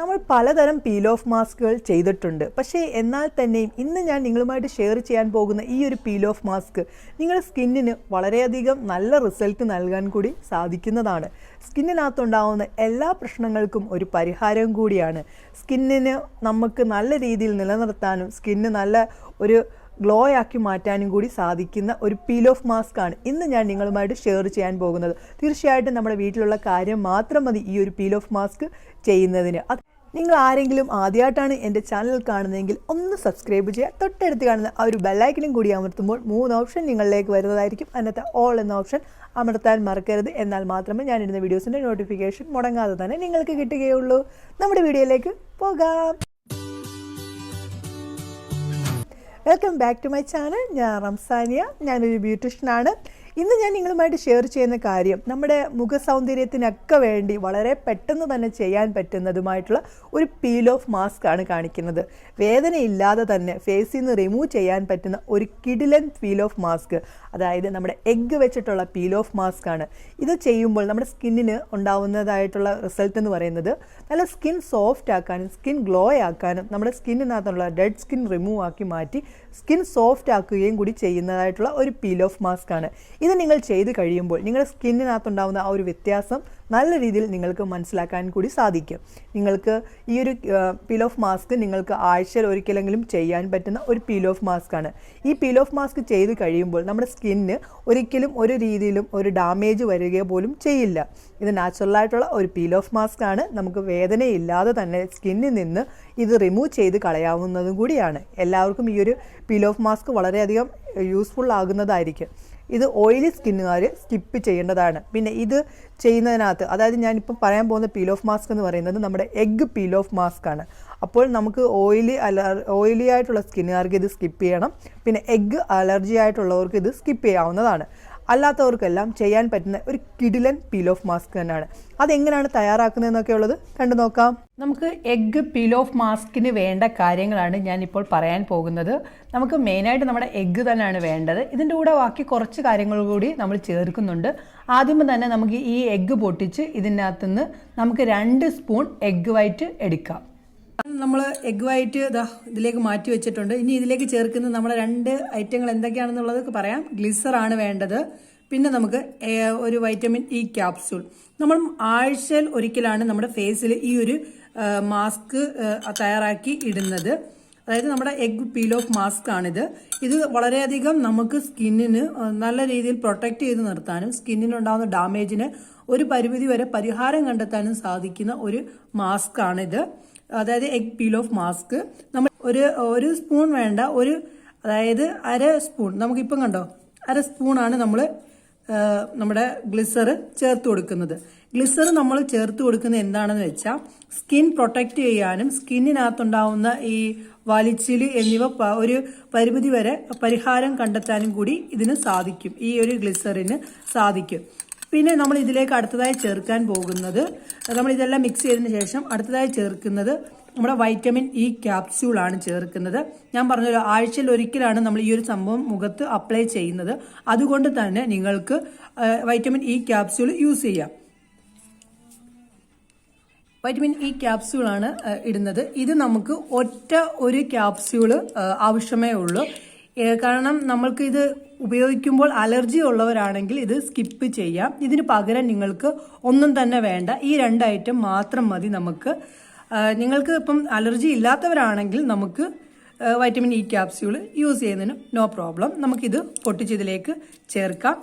നമ്മൾ പലതരം peel off മാസ്കുകൾ ചെയ്തിട്ടുണ്ട്. പക്ഷേ എന്നാൽ തന്നെയും ഇന്ന് ഞാൻ നിങ്ങളുമായിട്ട് ഷെയർ ചെയ്യാൻ പോകുന്ന ഈ ഒരു പീൽ ഓഫ് മാസ്ക് നിങ്ങളുടെ സ്കിന്നിന് വളരെയധികം നല്ല റിസൾട്ട് നൽകാൻ കൂടി സാധിക്കുന്നതാണ്. സ്കിന്നിനകത്തുണ്ടാവുന്ന എല്ലാ പ്രശ്നങ്ങൾക്കും ഒരു പരിഹാരം കൂടിയാണ്. സ്കിന്നിന് നമുക്ക് നല്ല രീതിയിൽ നിലനിർത്താനും സ്കിന്ന് നല്ല ഒരു ഗ്ലോ ആക്കി മാറ്റാനും കൂടി സാധിക്കുന്ന ഒരു പീൽ ഓഫ് മാസ്ക് ആണ് ഇന്ന് ഞാൻ നിങ്ങളുമായിട്ട് ഷെയർ ചെയ്യാൻ പോകുന്നത്. തീർച്ചയായിട്ടും നമ്മുടെ വീട്ടിലുള്ള കാര്യം മാത്രം മതി ഈ ഒരു പീൽ ഓഫ് മാസ്ക് ചെയ്യുന്നതിന്. നിങ്ങൾ ആരെങ്കിലും ആദ്യമായിട്ടാണ് എൻ്റെ ചാനൽ കാണുന്നതെങ്കിൽ ഒന്ന് സബ്സ്ക്രൈബ് ചെയ്യുക. തൊട്ടടുത്ത് കാണുന്ന ആ ഒരു ബെല്ലൈക്കനും കൂടി അമർത്തുമ്പോൾ 3 ഓപ്ഷൻ നിങ്ങളിലേക്ക് വരുന്നതായിരിക്കും. അതിനകത്ത് ഓൾ എന്ന ഓപ്ഷൻ അമർത്താൻ മറക്കരുത്. എന്നാൽ മാത്രമേ ഞാനിടുന്ന വീഡിയോസിൻ്റെ നോട്ടിഫിക്കേഷൻ മുടങ്ങാതെ തന്നെ നിങ്ങൾക്ക് കിട്ടുകയുള്ളൂ. നമ്മുടെ വീഡിയോയിലേക്ക് പോകാം. Welcome back to my channel. ഞാൻ റംസാനിയ, ഞാനൊരു ബ്യൂട്ടീഷ്യനാണ്. ഇന്ന് ഞാൻ നിങ്ങളുമായിട്ട് ഷെയർ ചെയ്യുന്ന കാര്യം നമ്മുടെ മുഖ സൗന്ദര്യത്തിനൊക്കെ വേണ്ടി വളരെ പെട്ടെന്ന് തന്നെ ചെയ്യാൻ പറ്റുന്നതുമായിട്ടുള്ള ഒരു പീൽ ഓഫ് മാസ്ക് ആണ് കാണിക്കുന്നത്. വേദനയില്ലാതെ തന്നെ ഫേസിൽ നിന്ന് റിമൂവ് ചെയ്യാൻ പറ്റുന്ന ഒരു കിടിലൻ പീൽ ഓഫ് മാസ്ക്, അതായത് നമ്മുടെ എഗ്ഗ് വെച്ചിട്ടുള്ള പീൽ ഓഫ് മാസ്ക് ആണ്. ഇത് ചെയ്യുമ്പോൾ നമ്മുടെ സ്കിന്നിന് ഉണ്ടാവുന്നതായിട്ടുള്ള റിസൾട്ട് എന്ന് പറയുന്നത് നല്ല സ്കിൻ സോഫ്റ്റ് ആക്കാനും സ്കിൻ ഗ്ലോ ആക്കാനും നമ്മുടെ സ്കിന്നിനകത്തുള്ള ഡെഡ് സ്കിൻ റിമൂവ് ആക്കി മാറ്റി സ്കിൻ സോഫ്റ്റ് ആക്കുകയും കൂടി ചെയ്യുന്നതായിട്ടുള്ള ഒരു പീൽ ഓഫ് മാസ്ക് ആണ്. ഇത് നിങ്ങൾ ചെയ്ത് കഴിയുമ്പോൾ നിങ്ങളുടെ സ്കിന്നിനകത്തുണ്ടാകുന്ന ആ ഒരു വ്യത്യാസം നല്ല രീതിയിൽ നിങ്ങൾക്ക് മനസ്സിലാക്കാൻ കൂടി സാധിക്കും. നിങ്ങൾക്ക് ഈ ഒരു പീൽ ഓഫ് മാസ്ക് നിങ്ങൾക്ക് ആഴ്ചയിൽ ഒരിക്കലെങ്കിലും ചെയ്യാൻ പറ്റുന്ന ഒരു പീൽ ഓഫ് മാസ്ക് ആണ്. ഈ പീൽ ഓഫ് മാസ്ക് ചെയ്ത് കഴിയുമ്പോൾ നമ്മുടെ സ്കിന്നിന് ഒരിക്കലും ഒരു രീതിയിലും ഒരു ഡാമേജ് വരിക പോലും ചെയ്യില്ല. ഇത് നാച്ചുറലായിട്ടുള്ള ഒരു പീൽ ഓഫ് മാസ്ക് ആണ്. നമുക്ക് വേദനയില്ലാതെ തന്നെ സ്കിന്നിൽ നിന്ന് ഇത് റിമൂവ് ചെയ്ത് കളയാവുന്നതും കൂടിയാണ്. എല്ലാവർക്കും ഈ ഒരു പീൽ ഓഫ് മാസ്ക് വളരെയധികം യൂസ്ഫുൾ ആകുന്നതായിരിക്കും. ഇത് ഓയിലി സ്കിന്നുകാർ സ്കിപ്പ് ചെയ്യേണ്ടതാണ്. പിന്നെ ഇത് ചെയ്യുന്നതിനകത്ത്, അതായത് ഞാനിപ്പം പറയാൻ പോകുന്ന പീൽ ഓഫ് മാസ്ക് എന്ന് പറയുന്നത് നമ്മുടെ എഗ്ഗ് പീൽ ഓഫ് മാസ്ക് ആണ്. അപ്പോൾ നമുക്ക് ഓയിലി ആയിട്ടുള്ള സ്കിന്നുകാർക്ക് ഇത് സ്കിപ്പ് ചെയ്യണം. പിന്നെ എഗ്ഗ് അലർജി ആയിട്ടുള്ളവർക്ക് ഇത് സ്കിപ്പ് ചെയ്യാവുന്നതാണ്. അല്ലാത്തവർക്കെല്ലാം ചെയ്യാൻ പറ്റുന്ന ഒരു കിടിലൻ പീൽ ഓഫ് മാസ്ക് തന്നെയാണ്. അതെങ്ങനെയാണ് തയ്യാറാക്കുന്നതെന്നൊക്കെ ഉള്ളത് കണ്ടു നോക്കാം. നമുക്ക് എഗ്ഗ് പീൽ ഓഫ് മാസ്കിന് വേണ്ട കാര്യങ്ങളാണ് ഞാനിപ്പോൾ പറയാൻ പോകുന്നത്. നമുക്ക് മെയിനായിട്ട് നമ്മുടെ എഗ്ഗ് തന്നെയാണ് വേണ്ടത്. ഇതിൻ്റെ കൂടെ ബാക്കി കുറച്ച് കാര്യങ്ങൾ കൂടി നമ്മൾ ചേർക്കുന്നുണ്ട്. ആദ്യം തന്നെ നമുക്ക് ഈ എഗ്ഗ് പൊട്ടിച്ച് ഇതിനകത്തുനിന്ന് നമുക്ക് 2 സ്പൂൺ എഗ്ഗ് വൈറ്റ് എടുക്കാം. നമ്മൾ എഗ്ഗ് വൈറ്റ് ഇതിലേക്ക് മാറ്റി വെച്ചിട്ടുണ്ട്. ഇനി ഇതിലേക്ക് ചേർക്കുന്ന നമ്മുടെ 2 ഐറ്റങ്ങൾ എന്തൊക്കെയാണെന്നുള്ളത് പറയാം. ഗ്ലിസറാണ് വേണ്ടത്. പിന്നെ നമുക്ക് ഒരു വൈറ്റമിൻ ഇ ക്യാപ്സ്യൂൾ. നമ്മൾ ആഴ്ചയിൽ ഒരിക്കലാണ് നമ്മുടെ ഫേസിൽ ഈ ഒരു മാസ്ക് തയ്യാറാക്കി ഇടുന്നത്. അതായത് നമ്മുടെ എഗ്ഗ് പീൽ ഓഫ് മാസ്ക് ആണിത്. ഇത് വളരെയധികം നമുക്ക് സ്കിന്നിന് നല്ല രീതിയിൽ പ്രൊട്ടക്റ്റ് ചെയ്ത് നിർത്താനും സ്കിന്നിനുണ്ടാകുന്ന ഡാമേജിന് ഒരു പരിമിതി വരെ പരിഹാരം കണ്ടെത്താനും സാധിക്കുന്ന ഒരു മാസ്ക് ആണിത്. അതായത് എഗ് പീൽ ഓഫ് മാസ്ക് നമ്മൾ ഒരു സ്പൂൺ വേണ്ട, അതായത് 1/2 സ്പൂൺ, നമുക്കിപ്പം കണ്ടോ 1/2 സ്പൂണാണ് നമ്മൾ നമ്മുടെ ഗ്ലിസർ ചേർത്ത് കൊടുക്കുന്നത്. ഗ്ലിസർ നമ്മൾ ചേർത്ത് കൊടുക്കുന്നത് എന്താണെന്ന് വെച്ചാൽ സ്കിൻ പ്രൊട്ടക്റ്റ് ചെയ്യാനും സ്കിന്നിനകത്തുണ്ടാവുന്ന ഈ വലിച്ചില് എന്നിവ ഒരു പരിമിതി വരെ പരിഹാരം കണ്ടെത്താനും കൂടി ഇതിന് സാധിക്കും. ഈ ഒരു ഗ്ലിസറിന് സാധിക്കും. പിന്നെ നമ്മൾ ഇതിലേക്ക് അടുത്തതായി ചേർക്കാൻ പോകുന്നത്, നമ്മൾ ഇതെല്ലാം മിക്സ് ചെയ്തതിന് ശേഷം അടുത്തതായി ചേർക്കുന്നത് നമ്മുടെ വൈറ്റമിൻ ഇ ക്യാപ്സ്യൂൾ ആണ് ചേർക്കുന്നത്. ഞാൻ പറഞ്ഞല്ലോ, ആഴ്ചയിൽ ഒരിക്കലാണ് നമ്മൾ ഈ ഒരു സംഭവം മുഖത്ത് അപ്ലൈ ചെയ്യുന്നത്. അതുകൊണ്ട് തന്നെ നിങ്ങൾക്ക് വൈറ്റമിൻ ഇ ക്യാപ്സ്യൂൾ യൂസ് ചെയ്യാം. വൈറ്റമിൻ ഇ ക്യാപ്സ്യൂൾ ആണ് ഇടുന്നത്. ഇത് നമുക്ക് ഒരു ക്യാപ്സ്യൂള് ആവശ്യമേ ഉള്ളൂ. കാരണം നമ്മൾക്ക് ഇത് ഉപയോഗിക്കുമ്പോൾ അലർജി ഉള്ളവരാണെങ്കിൽ ഇത് സ്കിപ്പ് ചെയ്യാം. ഇതിന് പകരം നിങ്ങൾക്ക് ഒന്നും തന്നെ വേണ്ട, ഈ 2 ഐറ്റം മാത്രം മതി നമുക്ക്. നിങ്ങൾക്ക് ഇപ്പം അലർജി ഇല്ലാത്തവരാണെങ്കിൽ നമുക്ക് വൈറ്റമിൻ ഇ ക്യാപ്സ്യൂൾ യൂസ് ചെയ്യുന്നതിന് നോ പ്രോബ്ലം. നമുക്കിത് പൊട്ടിച്ചതിലേക്ക് ചേർക്കാം.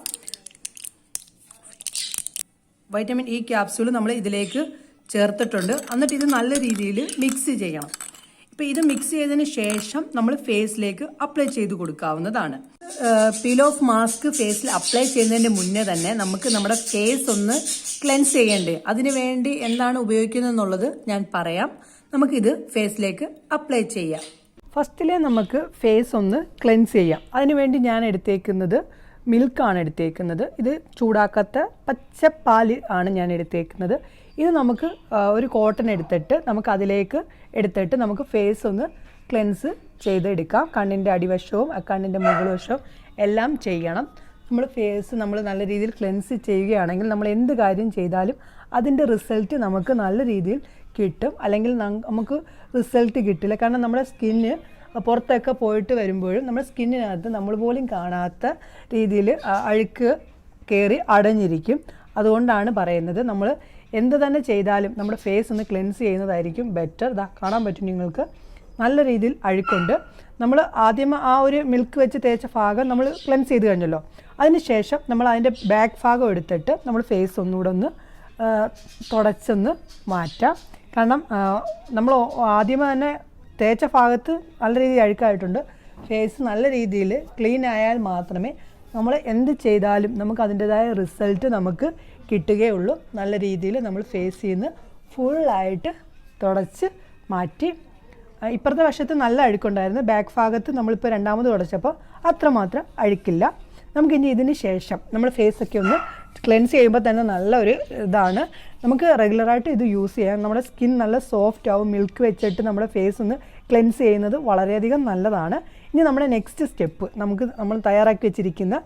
വൈറ്റമിൻ ഇ ക്യാപ്സ്യൂൾ നമ്മൾ ഇതിലേക്ക് ചേർത്തിട്ടുണ്ട്. എന്നിട്ട് ഇത് നല്ല രീതിയിൽ മിക്സ് ചെയ്യണം. ഇപ്പം ഇത് മിക്സ് ചെയ്തതിന് ശേഷം നമ്മൾ ഫേസിലേക്ക് അപ്ലൈ ചെയ്ത് കൊടുക്കാവുന്നതാണ്. പീൽ ഓഫ് മാസ്ക് ഫേസിൽ അപ്ലൈ ചെയ്യുന്നതിന് മുന്നേ തന്നെ നമുക്ക് നമ്മുടെ ഫേസ് ഒന്ന് ക്ലെൻസ് ചെയ്യേണ്ടേ. അതിനു വേണ്ടി എന്താണ് ഉപയോഗിക്കുന്നത് എന്നുള്ളത് ഞാൻ പറയാം. നമുക്കിത് ഫേസിലേക്ക് അപ്ലൈ ചെയ്യാം. ഫസ്റ്റിലെ നമുക്ക് ഫേസ് ഒന്ന് ക്ലെൻസ് ചെയ്യാം. അതിനുവേണ്ടി ഞാൻ എടുത്തേക്കുന്നത് മിൽക്കാണ് എടുത്തേക്കുന്നത്. ഇത് ചൂടാക്കാത്ത പച്ചപ്പാൽ ആണ് ഞാൻ എടുത്തേക്കുന്നത്. ഇത് നമുക്ക് ഒരു കോട്ടൺ എടുത്തിട്ട് നമുക്ക് അതിലേക്ക് എടുത്തിട്ട് നമുക്ക് ഫേസ് ഒന്ന് ക്ലെൻസ് ചെയ്തെടുക്കാം. കണ്ണിൻ്റെ അടിവശവും കണ്ണിൻ്റെ മുകൾ വശവും എല്ലാം ചെയ്യണം. നമ്മൾ ഫേസ് നല്ല രീതിയിൽ ക്ലെൻസ് ചെയ്യുകയാണെങ്കിൽ നമ്മൾ എന്ത് കാര്യം ചെയ്താലും അതിൻ്റെ റിസൾട്ട് നമുക്ക് നല്ല രീതിയിൽ കിട്ടും, അല്ലെങ്കിൽ നമുക്ക് റിസൾട്ട് കിട്ടില്ല. കാരണം നമ്മുടെ സ്കിന്ന് പുറത്തൊക്കെ പോയിട്ട് വരുമ്പോഴും നമ്മുടെ സ്കിന്നിനകത്ത് നമ്മൾ പോലും കാണാത്ത രീതിയിൽ അഴുക്ക് കയറി അടഞ്ഞിരിക്കും. അതുകൊണ്ടാണ് പറയുന്നത് നമ്മൾ എന്ത് തന്നെ ചെയ്താലും നമ്മുടെ ഫേസ് ഒന്ന് ക്ലെൻസ് ചെയ്യുന്നതായിരിക്കും ബെറ്റർ. ഇതാ കാണാൻ പറ്റും നിങ്ങൾക്ക്, നല്ല രീതിയിൽ അഴുക്കുണ്ട്. നമ്മൾ ആദ്യം ആ ഒരു മിൽക്ക് വെച്ച് തേച്ച ഭാഗം നമ്മൾ ക്ലെൻസ് ചെയ്ത് കഴിഞ്ഞല്ലോ. അതിനുശേഷം നമ്മൾ അതിൻ്റെ ബാക്ക് ഭാഗം എടുത്തിട്ട് നമ്മൾ ഫേസ് ഒന്നുകൂടെ ഒന്ന് തുടച്ചൊന്ന് മാറ്റാം. കാരണം നമ്മൾ ആദ്യമേ തന്നെ തേച്ച ഭാഗത്ത് നല്ല രീതിയിൽ അഴുക്കായിട്ടുണ്ട്. ഫേസ് നല്ല രീതിയിൽ ക്ലീൻ ആയാൽ മാത്രമേ നമ്മൾ എന്ത് ചെയ്താലും നമുക്ക് അതിൻ്റെതായ റിസൾട്ട് നമുക്ക് കിട്ടുകയുള്ളൂ. നല്ല രീതിയിൽ നമ്മൾ ഫേസിൽ നിന്ന് ഫുള്ളായിട്ട് തുടച്ച് മാറ്റി. ഇപ്പുറത്തെ വശത്ത് നല്ല അഴുക്കുണ്ടായിരുന്നു, ബാക്ക് ഭാഗത്ത് നമ്മളിപ്പോൾ രണ്ടാമത് തുടച്ചപ്പോൾ അത്രമാത്രം അഴുക്കില്ല. നമുക്കിനി ഇതിന് ശേഷം നമ്മൾ ഫേസൊക്കെ ഒന്ന് ക്ലെൻസ് ചെയ്യുമ്പോൾ തന്നെ നല്ലൊരു ഇതാണ്. നമുക്ക് റെഗുലറായിട്ട് ഇത് യൂസ് ചെയ്യാം. നമ്മുടെ സ്കിൻ നല്ല സോഫ്റ്റ് ആവും. മിൽക്ക് വെച്ചിട്ട് നമ്മുടെ ഫേസ് ഒന്ന് ക്ലെൻസ് ചെയ്യുന്നത് വളരെയധികം നല്ലതാണ്. ഇനി നമ്മുടെ നെക്സ്റ്റ് സ്റ്റെപ്പ്, നമ്മൾ തയ്യാറാക്കി വെച്ചിരിക്കുന്ന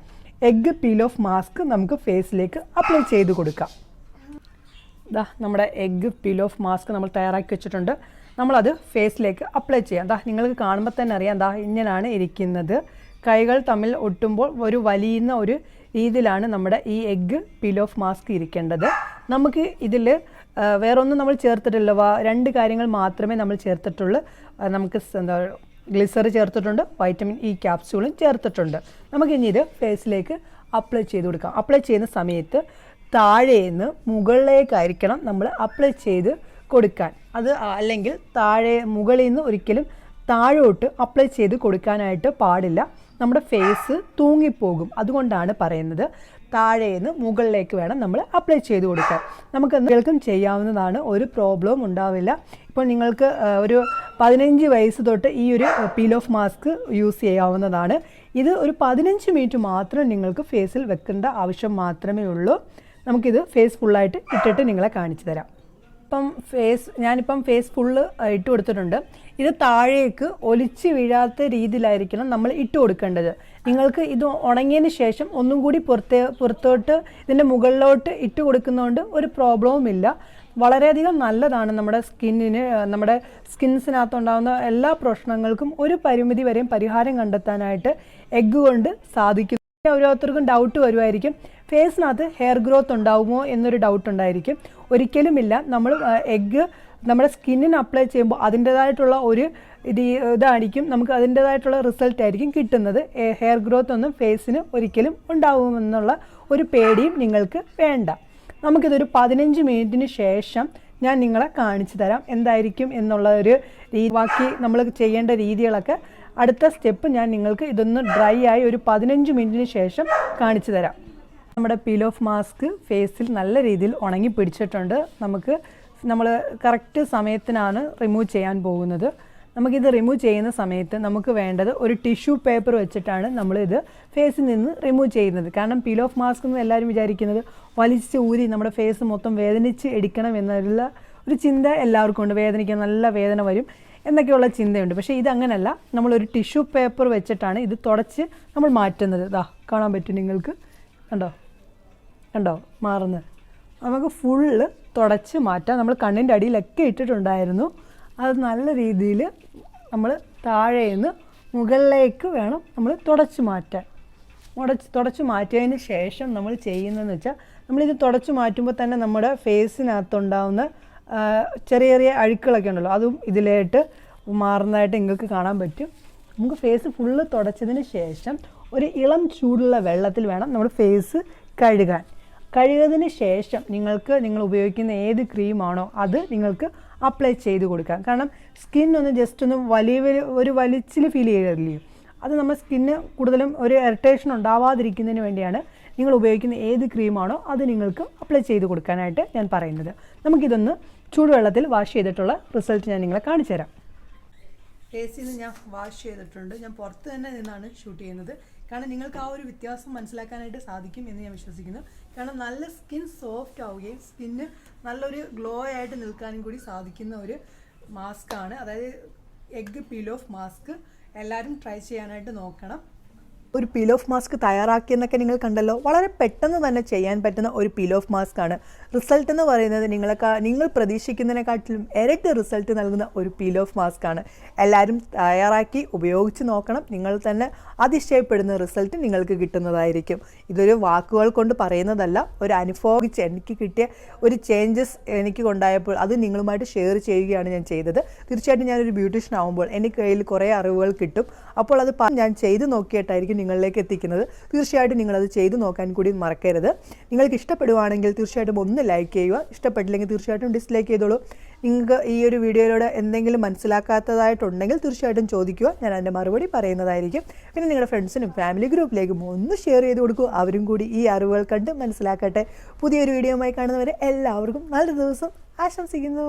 എഗ്ഗ് പീൽ ഓഫ് മാസ്ക് നമുക്ക് ഫേസിലേക്ക് അപ്ലൈ ചെയ്ത് കൊടുക്കാം. ദാ നമ്മുടെ എഗ്ഗ് പീൽ ഓഫ് മാസ്ക് നമ്മൾ തയ്യാറാക്കി വെച്ചിട്ടുണ്ട്. നമ്മളത് ഫേസിലേക്ക് അപ്ലൈ ചെയ്യാം. ദാ നിങ്ങൾക്ക് കാണുമ്പോൾ തന്നെ അറിയാം, ദാ ഇങ്ങനെയാണ് ഇരിക്കുന്നത്. കൈകൾ തമ്മിൽ ഒട്ടുമ്പോൾ ഒരു വലിയുന്ന ഒരു രീതിയിലാണ് നമ്മുടെ ഈ എഗ്ഗ് പീൽ ഓഫ് മാസ്ക് ഇരിക്കേണ്ടത്. നമുക്ക് ഇതിൽ വേറൊന്നും നമ്മൾ ചേർത്തിട്ടില്ല, 2 കാര്യങ്ങൾ മാത്രമേ നമ്മൾ ചേർത്തിട്ടുള്ളൂ. നമുക്ക് ഗ്ലിസർ ചേർത്തിട്ടുണ്ട്, വൈറ്റമിൻ ഇ ക്യാപ്സ്യൂളും ചേർത്തിട്ടുണ്ട്. നമുക്കിനി ഇത് ഫേസിലേക്ക് അപ്ലൈ ചെയ്ത് കൊടുക്കാം. അപ്ലൈ ചെയ്യുന്ന സമയത്ത് താഴേന്ന് മുകളിലേക്കായിരിക്കണം നമ്മൾ അപ്ലൈ ചെയ്ത് കൊടുക്കാൻ. അത് അല്ലെങ്കിൽ മുകളിൽ നിന്ന് ഒരിക്കലും താഴോട്ട് അപ്ലൈ ചെയ്ത് കൊടുക്കാനായിട്ട് പാടില്ല. നമ്മുടെ ഫേസ് തൂങ്ങിപ്പോകും. അതുകൊണ്ടാണ് പറയുന്നത് താഴേന്ന് മുകളിലേക്ക് വേണം നമ്മൾ അപ്ലൈ ചെയ്ത് കൊടുക്കാൻ. നമുക്ക് എന്തെങ്കിലും ചെയ്യാവുന്നതാണ്, ഒരു പ്രോബ്ലവും ഉണ്ടാവില്ല. ഇപ്പോൾ നിങ്ങൾക്ക് ഒരു 15 വയസ്സ് തൊട്ട് ഈ ഒരു പീൽ ഓഫ് മാസ്ക് യൂസ് ചെയ്യാവുന്നതാണ്. ഇത് ഒരു 15 മിനിറ്റ് മാത്രം നിങ്ങൾക്ക് ഫേസിൽ വെക്കേണ്ട ആവശ്യം മാത്രമേ ഉള്ളൂ. നമുക്കിത് ഫേസ് ഫുള്ളായിട്ട് ഇട്ടിട്ട് നിങ്ങളെ കാണിച്ചു തരാം. ഞാനിപ്പം ഫേസ് ഫുള്ള് ഇട്ട് കൊടുത്തിട്ടുണ്ട്. ഇത് താഴേക്ക് ഒലിച്ച് വീഴാത്ത രീതിയിലായിരിക്കണം നമ്മൾ ഇട്ട് കൊടുക്കേണ്ടത്. നിങ്ങൾക്ക് ഇത് ഉണങ്ങിയതിന് ശേഷം ഒന്നും കൂടി പുറത്തോട്ട് ഇതിൻ്റെ മുകളിലോട്ട് ഇട്ട് കൊടുക്കുന്നതുകൊണ്ട് ഒരു പ്രോബ്ലവും ഇല്ല. വളരെയധികം നല്ലതാണ് നമ്മുടെ സ്കിന്നിന്. നമ്മുടെ സ്കിൻസിനകത്തുണ്ടാകുന്ന എല്ലാ പ്രശ്നങ്ങൾക്കും ഒരു പരിമിതി വരെയും പരിഹാരം കണ്ടെത്താനായിട്ട് എഗ്ഗ് കൊണ്ട് സാധിക്കും. ഓരോരുത്തർക്കും ഡൗട്ട് വരുമായിരിക്കും, ഫേസിനകത്ത് ഹെയർ ഗ്രോത്ത് ഉണ്ടാകുമോ എന്നൊരു ഡൗട്ട് ഉണ്ടായിരിക്കും. ഒരിക്കലുമില്ല. നമ്മൾ എഗ്ഗ് നമ്മുടെ സ്കിന്നിന് അപ്ലൈ ചെയ്യുമ്പോൾ അതിൻ്റേതായിട്ടുള്ള ഒരു ഇതായിരിക്കും, നമുക്ക് അതിൻ്റേതായിട്ടുള്ള റിസൾട്ട് ആയിരിക്കും കിട്ടുന്നത്. ഹെയർ ഗ്രോത്ത് ഒന്നും ഫേസിന് ഒരിക്കലും ഉണ്ടാകുമെന്നുള്ള ഒരു പേടിയും നിങ്ങൾക്ക് വേണ്ട. നമുക്കിതൊരു 15 മിനിറ്റിന് ശേഷം ഞാൻ നിങ്ങളെ കാണിച്ചു തരാം എന്തായിരിക്കും എന്നുള്ള ഒരു ബാക്കി നമ്മൾ ചെയ്യേണ്ട രീതികളൊക്കെ. അടുത്ത സ്റ്റെപ്പ് ഞാൻ നിങ്ങൾക്ക് ഇതൊന്ന് ഡ്രൈ ആയി ഒരു 15 മിനിറ്റിന് ശേഷം കാണിച്ചു തരാം. നമ്മുടെ പീൽ ഓഫ് മാസ്ക് ഫേസിൽ നല്ല രീതിയിൽ ഉണങ്ങി പിടിച്ചിട്ടുണ്ട്. നമ്മൾ കറക്റ്റ് സമയത്തിനാണ് റിമൂവ് ചെയ്യാൻ പോകുന്നത്. നമുക്കിത് റിമൂവ് ചെയ്യുന്ന സമയത്ത് നമുക്ക് വേണ്ടത് ഒരു ടിഷ്യൂ പേപ്പർ വെച്ചിട്ടാണ് നമ്മളിത് ഫേസിൽ നിന്ന് റിമൂവ് ചെയ്യുന്നത്. കാരണം പീൽ ഓഫ് മാസ്ക് എന്ന് എല്ലാവരും വിചാരിക്കുന്നത് വലിച്ച് ഊരി നമ്മുടെ ഫേസ് മൊത്തം വേദനിച്ച് എടുക്കണം എന്നുള്ള ഒരു ചിന്ത എല്ലാവർക്കും ഉണ്ട്. വേദനിക്കാൻ നല്ല വേദന വരും എന്നൊക്കെയുള്ള ചിന്തയുണ്ട്. പക്ഷേ ഇതങ്ങനല്ല. നമ്മളൊരു ടിഷ്യൂ പേപ്പർ വെച്ചിട്ടാണ് ഇത് തുടച്ച് നമ്മൾ മാറ്റുന്നത്. ഇതാ കാണാൻ പറ്റും നിങ്ങൾക്ക്, കണ്ടോ മാറുന്നത്. നമുക്ക് ഫുള്ള് തുടച്ച് മാറ്റാം. നമ്മൾ കണ്ണിൻ്റെ അടിയിലൊക്കെ ഇട്ടിട്ടുണ്ടായിരുന്നു. അത് നല്ല രീതിയിൽ നമ്മൾ താഴേന്ന് മുകളിലേക്ക് വേണം നമ്മൾ തുടച്ച് മാറ്റാൻ. തുടച്ച് മാറ്റിയതിന് ശേഷം നമ്മൾ ചെയ്യുന്നതെന്ന് വെച്ചാൽ, നമ്മളിത് തുടച്ച് മാറ്റുമ്പോൾ തന്നെ നമ്മുടെ ഫേസിനകത്തുണ്ടാവുന്ന ചെറിയ ചെറിയ അഴുക്കുകളൊക്കെ ഉണ്ടല്ലോ, അതും ഇതിലായിട്ട് മാറുന്നതായിട്ട് നിങ്ങൾക്ക് കാണാൻ പറ്റും. നമുക്ക് ഫേസ് ഫുള്ള് തുടച്ചതിന് ശേഷം ഒരു ഇളം ചൂടുള്ള വെള്ളത്തിൽ വേണം നമ്മൾ ഫേസ് കഴുകാൻ. കഴുകിയതിന് ശേഷം നിങ്ങൾ ഉപയോഗിക്കുന്ന ഏത് ക്രീമാണോ അത് നിങ്ങൾക്ക് അപ്ലൈ ചെയ്ത് കൊടുക്കാം. കാരണം സ്കിന്നൊന്ന് ജസ്റ്റ് ഒന്ന് ഒരു വലിച്ചിൽ ഫീൽ ചെയ്യില്ലേ, അത് നമ്മുടെ സ്കിന്ന് കൂടുതലും ഒരു ഇറിറ്റേഷൻ ഉണ്ടാവാതിരിക്കുന്നതിന് വേണ്ടിയാണ് നിങ്ങൾ ഉപയോഗിക്കുന്ന ഏത് ക്രീമാണോ അത് നിങ്ങൾക്ക് അപ്ലൈ ചെയ്ത് കൊടുക്കാനായിട്ട് ഞാൻ പറയുന്നത്. നമുക്കിതൊന്ന് ചൂടുവെള്ളത്തിൽ വാഷ് ചെയ്തിട്ടുള്ള റിസൾട്ട് ഞാൻ നിങ്ങളെ കാണിച്ചു തരാം. ഫേസിൽ നിന്ന് ഞാൻ വാഷ് ചെയ്തിട്ടുണ്ട്. ഞാൻ പുറത്ത് തന്നെ നിന്നാണ് ഷൂട്ട് ചെയ്യുന്നത്. കാരണം നിങ്ങൾക്ക് ആ ഒരു വ്യത്യാസം മനസ്സിലാക്കാനായിട്ട് സാധിക്കും എന്ന് ഞാൻ വിശ്വസിക്കുന്നു. കാരണം നല്ല സ്കിൻ സോഫ്റ്റ് ആവുകയും സ്കിന്ന് നല്ലൊരു ഗ്ലോ ആയിട്ട് നിൽക്കാനും കൂടി സാധിക്കുന്ന ഒരു മാസ്കാണ്. അതായത് എഗ്ഗ് പീൽ ഓഫ് മാസ്ക്. എല്ലാവരും ട്രൈ ചെയ്യാനായിട്ട് നോക്കണം. ഒരു പീൽ ഓഫ് മാസ്ക് തയ്യാറാക്കിയെന്നൊക്കെ നിങ്ങൾ കണ്ടല്ലോ. വളരെ പെട്ടെന്ന് തന്നെ ചെയ്യാൻ പറ്റുന്ന ഒരു പീൽ ഓഫ് മാസ്ക് ആണ്. റിസൾട്ട് എന്ന് പറയുന്നത് നിങ്ങൾ പ്രതീക്ഷിക്കുന്നതിനെക്കാട്ടിലും ഇരട്ടി റിസൾട്ട് നൽകുന്ന ഒരു പീൽ ഓഫ് മാസ്ക് ആണ്. എല്ലാവരും തയ്യാറാക്കി ഉപയോഗിച്ച് നോക്കണം. നിങ്ങൾ തന്നെ അതിശയപ്പെടുന്ന റിസൾട്ട് നിങ്ങൾക്ക് കിട്ടുന്നതായിരിക്കും. ഇതൊരു വാക്കുകൾ കൊണ്ട് പറയുന്നതല്ല, ഒരു അനുഭവം എനിക്ക് കിട്ടിയ ഒരു ചേഞ്ചസ് എനിക്ക് ഉണ്ടായപ്പോൾ അത് നിങ്ങളുമായിട്ട് ഷെയർ ചെയ്യുകയാണ് ഞാൻ ചെയ്തത്. തീർച്ചയായിട്ടും ഞാനൊരു ബ്യൂട്ടീഷ്യൻ ആകുമ്പോൾ എനിക്ക് കയ്യിൽ കുറേ അറിവുകൾ കിട്ടും. അപ്പോൾ അത് ഞാൻ ചെയ്ത് നോക്കിയിട്ടായിരിക്കും നിങ്ങളിലേക്ക് എത്തിക്കുന്നത്. തീർച്ചയായിട്ടും നിങ്ങളത് ചെയ്ത് നോക്കാൻ കൂടി മറക്കരുത്. നിങ്ങൾക്ക് ഇഷ്ടപ്പെടുവാണെങ്കിൽ തീർച്ചയായിട്ടും ഒന്ന് ലൈക്ക് ചെയ്യുക. ഇഷ്ടപ്പെട്ടില്ലെങ്കിൽ തീർച്ചയായിട്ടും ഡിസ്ലൈക്ക് ചെയ്തോളൂ. നിങ്ങൾക്ക് ഈ ഒരു വീഡിയോയിലൂടെ എന്തെങ്കിലും മനസ്സിലാക്കാത്തതായിട്ടുണ്ടെങ്കിൽ തീർച്ചയായിട്ടും ചോദിക്കുക, ഞാൻ അതിൻ്റെ മറുപടി പറയുന്നതായിരിക്കും. പിന്നെ നിങ്ങളുടെ ഫ്രണ്ട്സിനും ഫാമിലി ഗ്രൂപ്പിലേക്കും ഒന്ന് ഷെയർ ചെയ്ത് കൊടുക്കുക. അവരും കൂടി ഈ അറിവുകൾ കണ്ട് മനസ്സിലാക്കട്ടെ. പുതിയൊരു വീഡിയോയുമായി കാണുന്നവരെ എല്ലാവർക്കും നല്ലൊരു ദിവസം ആശംസിക്കുന്നു.